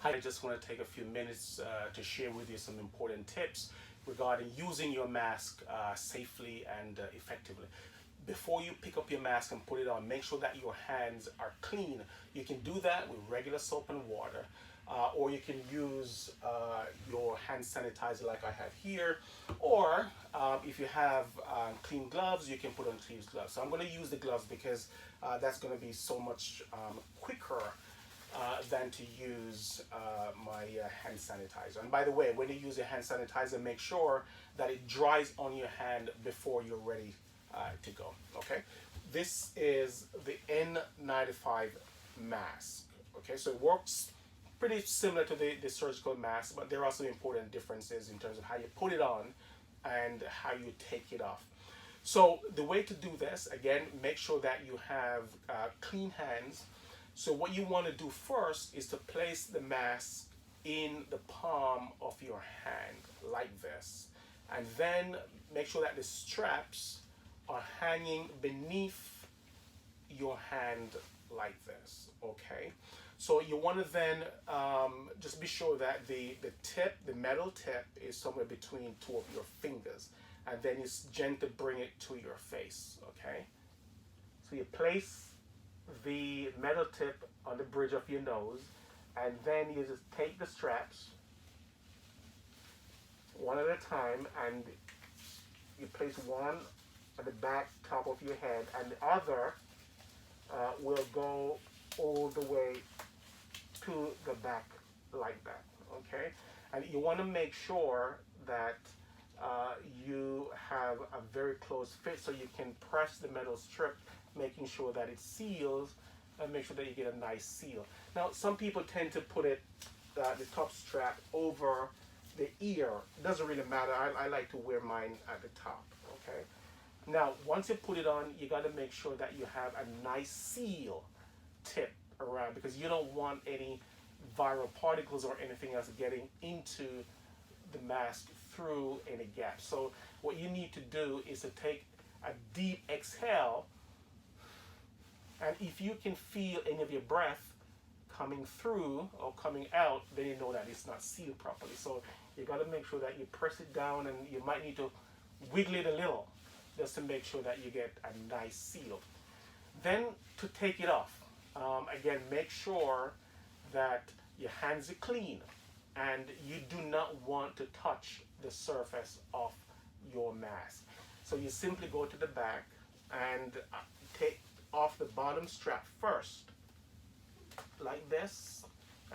Hi, I just want to take a few minutes to share with you some important tips regarding using your mask safely and effectively. Before you pick up your mask and put it on, make sure that your hands are clean. You can do that with regular soap and water, or you can use your hand sanitizer like I have here, or if you have clean gloves, you can put on clean gloves. So I'm going to use the gloves because that's going to be so much quicker than to use my hand sanitizer. And by the way, when you use your hand sanitizer, make sure that it dries on your hand before you're ready to go. Okay, this is the N95 mask. Okay, so it works pretty similar to the surgical mask, but there are some important differences in terms of how you put it on and how you take it off. So the way to do this, again, make sure that you have clean hands. So what you want to do first is to place the mask in the palm of your hand like this, and then make sure that the straps are hanging beneath your hand like this. Okay, so you want to then just be sure that the metal tip is somewhere between two of your fingers, and then you gently bring it to your face. Okay, so you place the metal tip on the bridge of your nose, and then you just take the straps one at a time, and you place one at the back top of your head, and the other will go all the way to the back like that. Okay, and you want to make sure that you have a very close fit so you can press the metal strip, making sure that it seals, and make sure that you get a nice seal. Now, some people tend to put it, the top strap over the ear. It doesn't really matter. I like to wear mine at the top. Okay. Now, once you put it on, you got to make sure that you have a nice seal tip around, because you don't want any viral particles or anything else getting into the mask through any gaps. So what you need to do is to take a deep exhale, and if you can feel any of your breath coming through or coming out, then you know that it's not sealed properly. So you got to make sure that you press it down, and you might need to wiggle it a little just to make sure that you get a nice seal. Then to take it off, again, make sure that your hands are clean, and you do not want to touch the surface of your mask. So you simply go to the back and take off the bottom strap first, like this,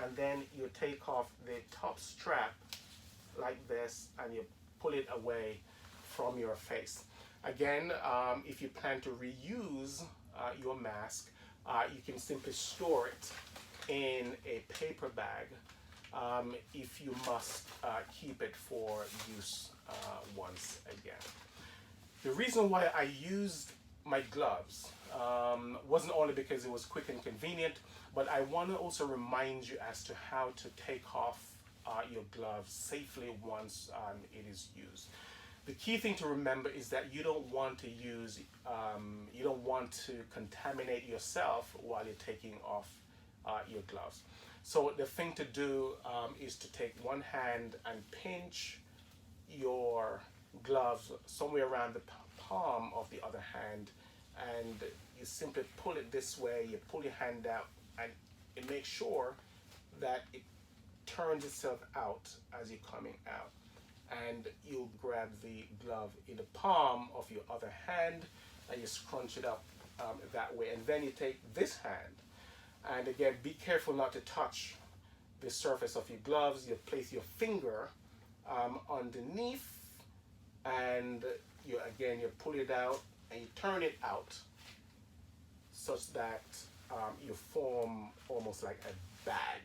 and then you take off the top strap like this, and you pull it away from your face. Again, if you plan to reuse your mask, you can simply store it in a paper bag if you must keep it for use once again. The reason why I used my gloves wasn't only because it was quick and convenient, but I want to also remind you as to how to take off your gloves safely once it is used. The key thing to remember is that you don't want to you don't want to contaminate yourself while you're taking off your gloves. So the thing to do is to take one hand and pinch your gloves somewhere around the palm of the other hand, and you simply pull it this way. You pull your hand out, and it makes sure that it turns itself out as you're coming out, and you grab the glove in the palm of your other hand, and you scrunch it up that way, and then you take this hand, and again, be careful not to touch the surface of your gloves. You place your finger underneath, and you pull it out, and you turn it out such that you form almost like a bag.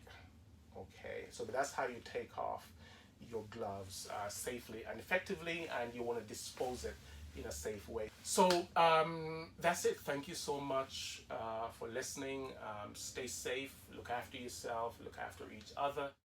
Okay, so that's how you take off your gloves safely and effectively, and you want to dispose it in a safe way. So that's it. Thank you so much for listening. Stay safe, look after yourself, look after each other.